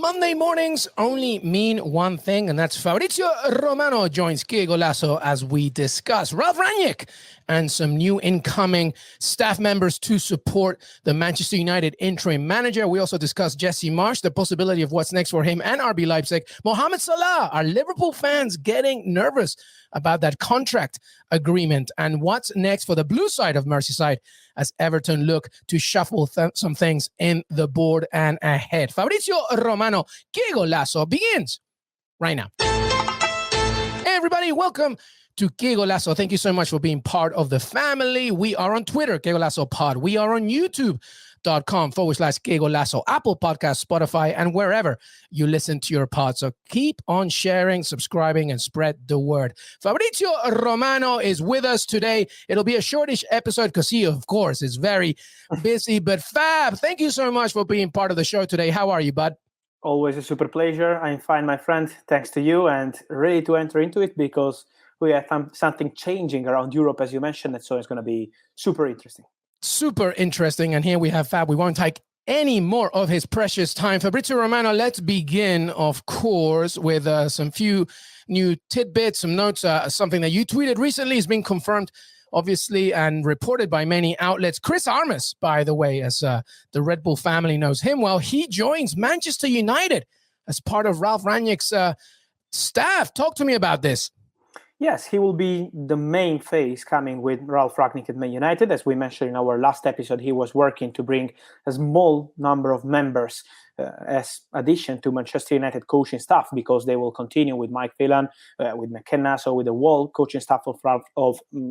Monday mornings only mean one thing, and that's Fabrizio Romano joins Qué Golazo as we discuss Ralf Rangnick and some new incoming staff members to support the Manchester United interim manager. We also discuss Jesse Marsch, the possibility of what's next for him and RB Leipzig. Mohamed Salah, are Liverpool fans getting nervous about that contract agreement? And what's next for the blue side of Merseyside as Everton look to shuffle some things in the board and ahead? Fabrizio Romano, Qué Golazo begins right now. Hey everybody, welcome to Qué Golazo. Thank you so much for being part of the family. We are on Twitter, Qué Golazo Pod. We are on YouTube.com/Qué Golazo, Apple Podcasts, Spotify, and wherever you listen to your pods. So keep on sharing, subscribing, and spread the word. Fabrizio Romano is with us today. It'll be a shortish episode because he, of course, is very busy. But Fab, thank you so much for being part of the show today. How are you, bud? Always a super pleasure. I'm fine, my friend. Thanks to you, and ready to enter into it because we have something changing around Europe, as you mentioned, and so it's going to be super interesting. Super interesting. And here we have Fab. We won't take any more of his precious time. Fabrizio Romano, let's begin, of course, with some few new tidbits, some notes. Something that you tweeted recently has been confirmed, obviously, and reported by many outlets. Chris Armas, by the way, as the Red Bull family knows him well, he joins Manchester United as part of Ralf Rangnick's staff. Talk to me about this. Yes, he will be the main face coming with Ralf Rangnick at Man United. As we mentioned in our last episode, he was working to bring a small number of members as addition to Manchester United coaching staff, because they will continue with Mike Phelan, with McKenna, so with the whole coaching staff of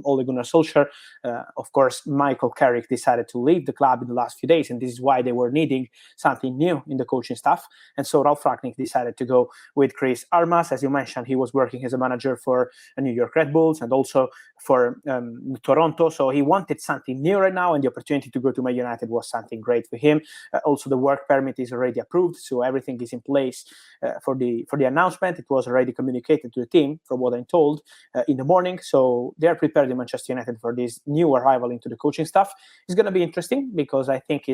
Ole Gunnar Solskjaer. Of course, Michael Carrick decided to leave the club in the last few days, and this is why they were needing something new in the coaching staff. And so Ralf Rangnick decided to go with Chris Armas. As you mentioned, he was working as a manager for New York Red Bulls and also for Toronto. So he wanted something new right now, and the opportunity to go to Man United was something great for him. Also, the work permit is already approved, so everything is in place for the announcement. It was already communicated to the team, from what I'm told, in the morning. So they are prepared in Manchester United for this new arrival into the coaching staff. It's going to be interesting because I think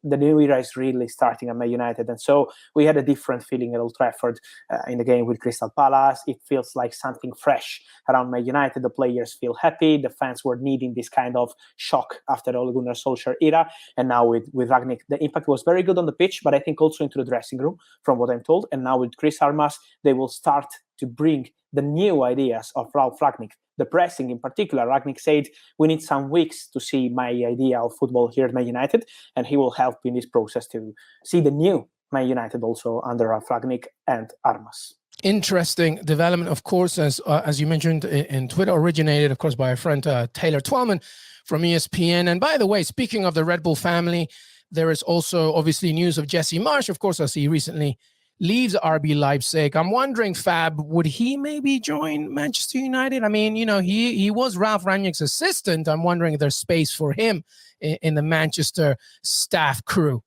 the new era is really starting at Man United. And so we had a different feeling at Old Trafford in the game with Crystal Palace. It feels like something fresh around Man United. The players feel happy. The fans were needing this kind of shock after the Ole Gunnar Solskjaer era. And now with Rangnick, the impact was very good on the pitch, but I think also into the dressing room, from what I'm told. And now with Chris Armas, they will start to bring the new ideas of Ralf Rangnick. The pressing in particular, Rangnick said, we need some weeks to see my idea of football here at Man United, and he will help in this process to see the new Man United also under Ralf Rangnick and Armas. Interesting development, of course, as you mentioned in Twitter, originated, of course, by our friend Taylor Twellman from ESPN. And by the way, speaking of the Red Bull family, there is also obviously news of Jesse Marsch, of course, as he recently leaves RB Leipzig. I'm wondering, Fab, would he maybe join Manchester United? I mean, he was Ralf Rangnick's assistant. I'm wondering if there's space for him in the Manchester staff crew.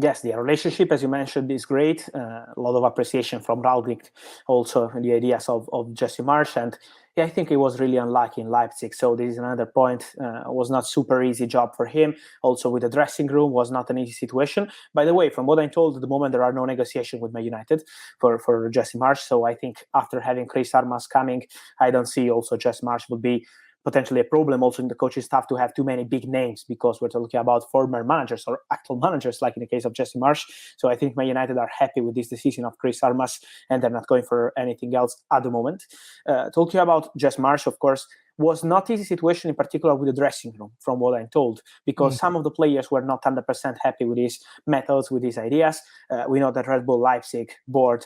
Yes, the relationship, as you mentioned, is great. A lot of appreciation from Rangnick, also the ideas of Jesse Marsch. And yeah, I think he was really unlucky in Leipzig. So this is another point. It was not super easy job for him. Also with the dressing room was not an easy situation. By the way, from what I'm told, at the moment there are no negotiations with Man United for Jesse Marsch. So I think after having Chris Armas coming, I don't see also Jesse Marsch would be potentially a problem also in the coaching staff to have too many big names, because we're talking about former managers or actual managers, like in the case of Jesse Marsch. So I think Man United are happy with this decision of Chris Armas, and they're not going for anything else at the moment. Talking about Jesse Marsch, of course, was not easy situation, in particular with the dressing room, from what I'm told, because some of the players were not 100% happy with his methods, with his ideas. We know that Red Bull Leipzig board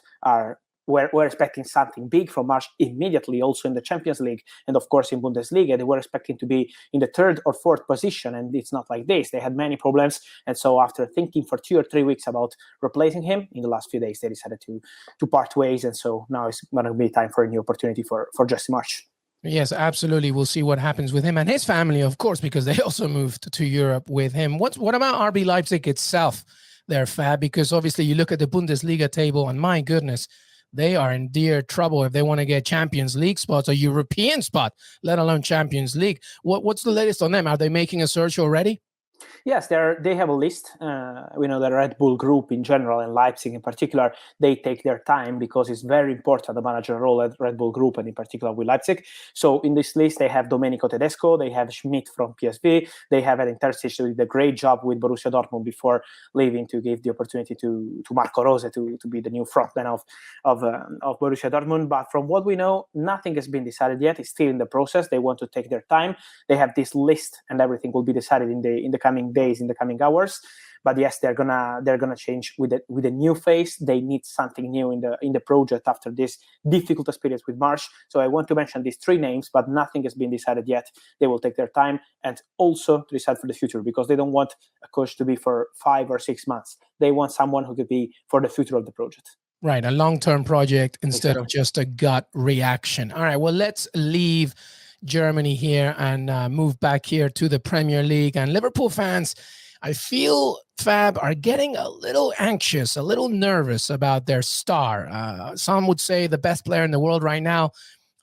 we're expecting something big from Marsch immediately, also in the Champions League and of course in Bundesliga. They were expecting to be in the third or fourth position, and it's not like this. They had many problems, and so after thinking for 2 or 3 weeks about replacing him, in the last few days they decided to part ways, and so now it's going to be time for a new opportunity for Jesse Marsch. Yes, absolutely. We'll see what happens with him and his family, of course, because they also moved to Europe with him. What about RB Leipzig itself there, Fab? Because obviously you look at the Bundesliga table, and my goodness, they are in dear trouble if they want to get Champions League spots or European spot, let alone Champions League. What's the latest on them? Are they making a search already? Yes, they have a list. We know the Red Bull Group in general and Leipzig in particular, they take their time because it's very important, the manager role at Red Bull Group and in particular with Leipzig. So in this list, they have Domenico Tedesco, they have Schmidt from PSV, they have Edin Terzic who did a great job with Borussia Dortmund before leaving to give the opportunity to Marco Rose to be the new frontman of Borussia Dortmund. But from what we know, nothing has been decided yet. It's still in the process. They want to take their time. They have this list, and everything will be decided in the coming days, in the coming hours. But yes, they're gonna change with a new face. They need something new in the project after this difficult experience with Marsch. So I want to mention these three names, but nothing has been decided yet. They will take their time and also to decide for the future, because they don't want a coach to be for 5 or 6 months. They want someone who could be for the future of the project. Right, a long-term project instead of just a gut reaction. All right, well, let's leave Germany here and move back here to the Premier League. And Liverpool fans, I feel, Fab, are getting a little anxious, a little nervous about their star. Some would say the best player in the world right now.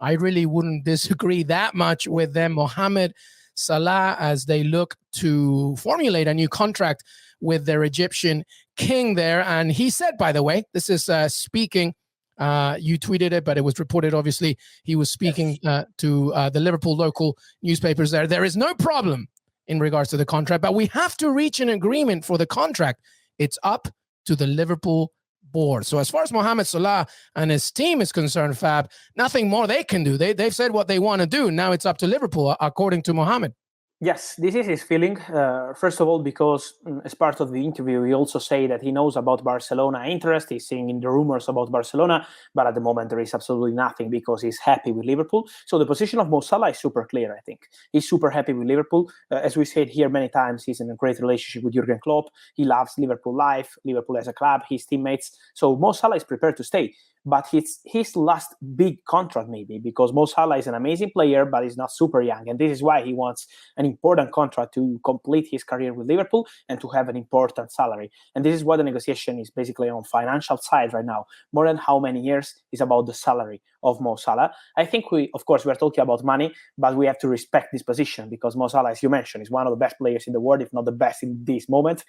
I really wouldn't disagree that much with them. Mohamed Salah, as they look to formulate a new contract with their Egyptian king there. And he said, by the way, this is speaking, you tweeted it, but it was reported, obviously, he was speaking to the Liverpool local newspapers there. There is no problem in regards to the contract, but we have to reach an agreement for the contract. It's up to the Liverpool board. So as far as Mohamed Salah and his team is concerned, Fab, nothing more they can do. They've said what they want to do. Now it's up to Liverpool, according to Mohamed. Yes, this is his feeling. First of all, because as part of the interview, he also said that he knows about Barcelona interest. He's seeing in the rumors about Barcelona, but at the moment there is absolutely nothing because he's happy with Liverpool. So the position of Mo Salah is super clear, I think. He's super happy with Liverpool. As we said here many times, he's in a great relationship with Jurgen Klopp. He loves Liverpool life, Liverpool as a club, his teammates. So Mo Salah is prepared to stay. But it's his last big contract, maybe, because Mo Salah is an amazing player, but he's not super young. And this is why he wants an important contract to complete his career with Liverpool and to have an important salary. And this is what the negotiation is basically on financial side right now. More than how many years is about the salary of Mo Salah. I think we are talking about money, but we have to respect this position because Mo Salah, as you mentioned, is one of the best players in the world, if not the best in this moment.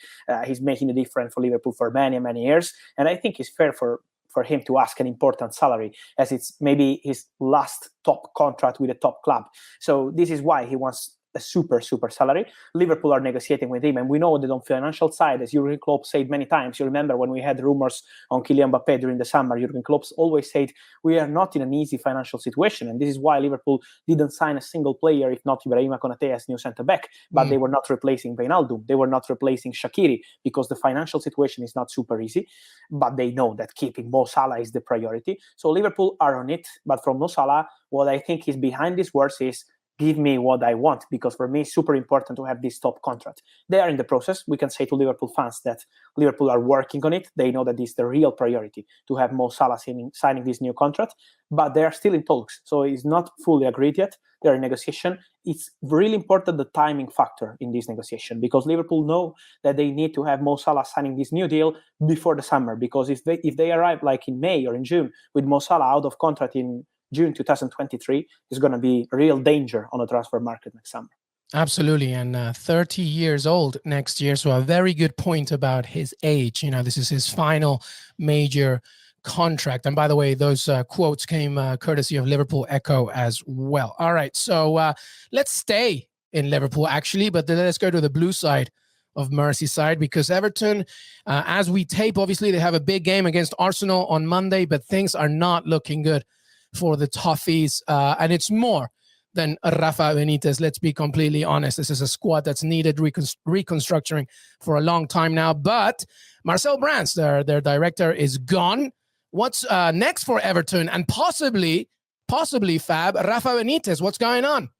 He's making a difference for Liverpool for many, many years. And I think it's fair for him to ask an important salary, as it's maybe his last top contract with a top club. So this is why he wants a super salary. Liverpool are negotiating with him, and we know that on financial side, as Jurgen Klopp said many times, you remember when we had rumors on Kylian Mbappé during the summer, Jurgen Klopp always said, we are not in an easy financial situation, and this is why Liverpool didn't sign a single player, if not Ibrahima Konate as new centre-back, but they were not replacing Wijnaldum, they were not replacing Shaqiri, because the financial situation is not super easy, but they know that keeping Mo Salah is the priority. So Liverpool are on it, but from Mo Salah, what I think is behind these words is, give me what I want, because for me, it's super important to have this top contract. They are in the process. We can say to Liverpool fans that Liverpool are working on it. They know that this is the real priority to have Mo Salah signing this new contract, but they are still in talks. So it's not fully agreed yet. They're in negotiation. It's really important, the timing factor in this negotiation, because Liverpool know that they need to have Mo Salah signing this new deal before the summer, because if they arrive like in May or in June with Mo Salah out of contract in June 2023, is going to be a real danger on the transfer market next summer. Absolutely. And 30 years old next year. So a very good point about his age. You know, this is his final major contract. And by the way, those quotes came courtesy of Liverpool Echo as well. All right. So let's stay in Liverpool, actually, but then let's go to the blue side of Merseyside, because Everton, as we tape, obviously they have a big game against Arsenal on Monday, but things are not looking good for the Toffees, and it's more than Rafa Benitez. Let's be completely honest. This is a squad that's needed reconstructing for a long time now. But Marcel Brands, their director, is gone. What's next for Everton? And possibly, Fab, Rafa Benitez, what's going on?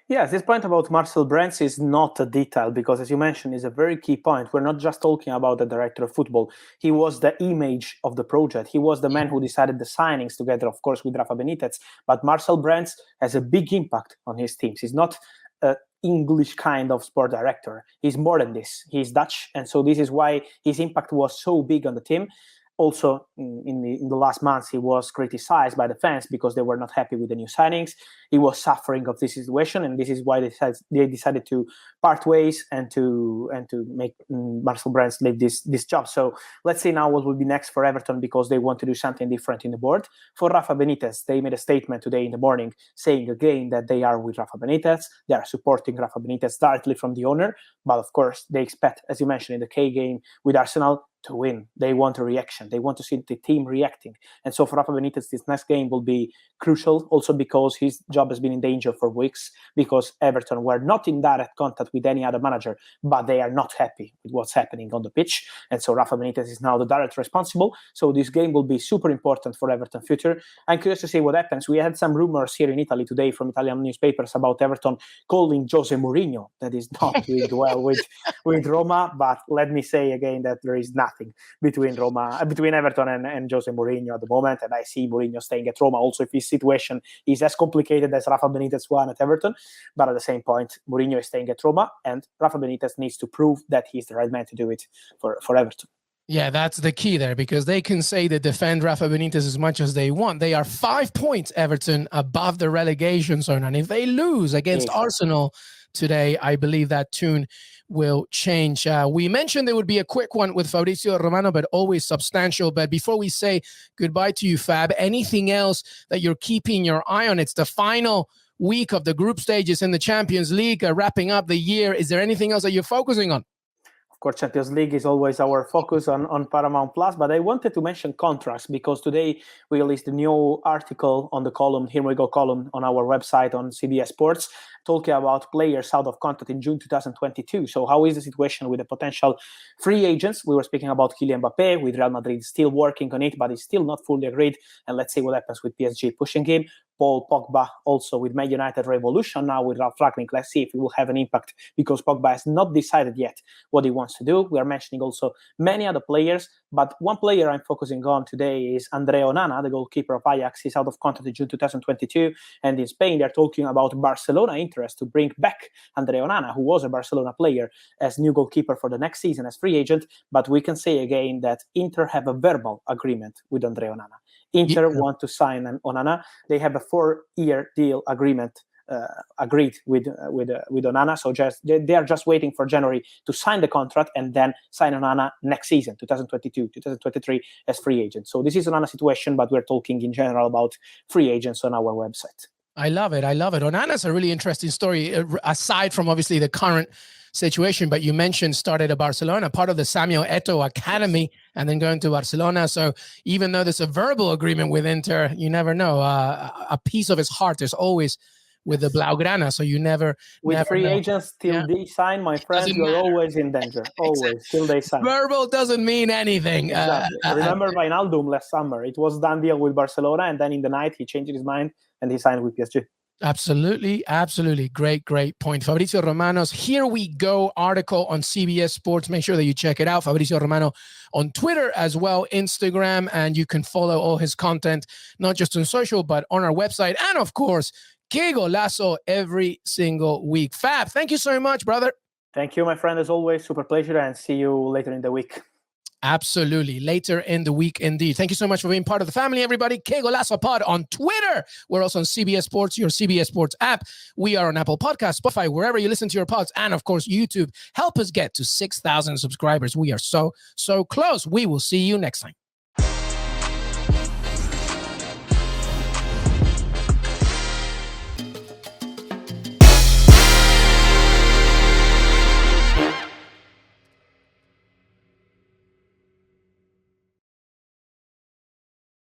Yes, this point about Marcel Brands is not a detail, because, as you mentioned, is a very key point. We're not just talking about the director of football. He was the image of the project. He was the man who decided the signings together, of course, with Rafa Benitez. But Marcel Brands has a big impact on his teams. He's not an English kind of sport director. He's more than this. He's Dutch. And so this is why his impact was so big on the team. Also, in the last months, he was criticized by the fans because they were not happy with the new signings. He was suffering of this situation, and this is why they decided to part ways and to make Marcel Brands leave this job. So let's see now what will be next for Everton, because they want to do something different in the board. For Rafa Benitez, they made a statement today in the morning saying again that they are with Rafa Benitez. They are supporting Rafa Benitez directly from the owner, but of course they expect, as you mentioned in the K game with Arsenal, to win. They want a reaction. They want to see the team reacting. And so for Rafa Benitez, this next game will be crucial, also because his job has been in danger for weeks, because Everton were not in direct contact with any other manager, but they are not happy with what's happening on the pitch. And so Rafa Benitez is now the direct responsible. So this game will be super important for Everton future. I'm curious to see what happens. We had some rumors here in Italy today from Italian newspapers about Everton calling Jose Mourinho. That is not doing well with Roma, but let me say again that there is nothing between Everton and Jose Mourinho at the moment, and I see Mourinho staying at Roma also if his situation is as complicated as Rafa Benitez one at Everton. But at the same point, Mourinho is staying at Roma, and Rafa Benitez needs to prove that he's the right man to do it for Everton. Yeah, that's the key there, because they can say they defend Rafa Benitez as much as they want. They are 5 points, Everton, above the relegation zone, and if they lose against Arsenal today, I believe that tune will change. We mentioned there would be a quick one with Fabrizio Romano, but always substantial. But before we say goodbye to you, Fab, anything else that you're keeping your eye on? It's the final week of the group stages in the Champions League, wrapping up the year. Is there anything else that you're focusing on? Of course, Champions League is always our focus on Paramount Plus, but I wanted to mention contracts, because today we released a new article on the column, Here We Go column, on our website on CBS Sports, talking about players out of contract in June 2022. So how is the situation with the potential free agents? We were speaking about Kylian Mbappé, with Real Madrid still working on it, but it's still not fully agreed. And let's see what happens with PSG pushing him. Paul Pogba also with Man United revolution now with Ralf Rangnick. Let's see if it will have an impact, because Pogba has not decided yet what he wants to do. We are mentioning also many other players, but one player I'm focusing on today is André Onana, the goalkeeper of Ajax. He's out of contract in June 2022, and in Spain they're talking about Barcelona interest to bring back André Onana, who was a Barcelona player, as new goalkeeper for the next season as free agent. But we can say again that Inter have a verbal agreement with André Onana. Inter want to sign Onana. They have a 4-year deal agreement agreed with Onana. So they are just waiting for January to sign the contract and then sign Onana next season, 2022, 2023, as free agent. So this is Onana situation, but we're talking in general about free agents on our website. I love it. Onana's a really interesting story, aside from obviously the current situation, but you mentioned started at Barcelona, part of the Samuel Eto'o Academy, and then going to Barcelona. So even though there's a verbal agreement with Inter, you never know. A piece of his heart is always with the Blaugrana, so you never free know. Agents till they sign, my friends, you're always in danger. Always till they sign. Verbal doesn't mean anything. Exactly. Remember Wijnaldum last summer? It was done deal with Barcelona, and then in the night he changed his mind and he signed with PSG. Absolutely. Great point. Fabrizio Romano's Here We Go article on CBS Sports. Make sure that you check it out. Fabrizio Romano on Twitter as well, Instagram, and you can follow all his content, not just on social, but on our website. And of course, Qué Golazo every single week. Fab, thank you so much, brother. Thank you, my friend, as always. Super pleasure, and see you later in the week. Absolutely. Later in the week, indeed. Thank you so much for being part of the family, everybody. Qué Golazo Pod on Twitter. We're also on CBS Sports, your CBS Sports app. We are on Apple Podcasts, Spotify, wherever you listen to your pods, and of course, YouTube. Help us get to 6,000 subscribers. We are so close. We will see you next time.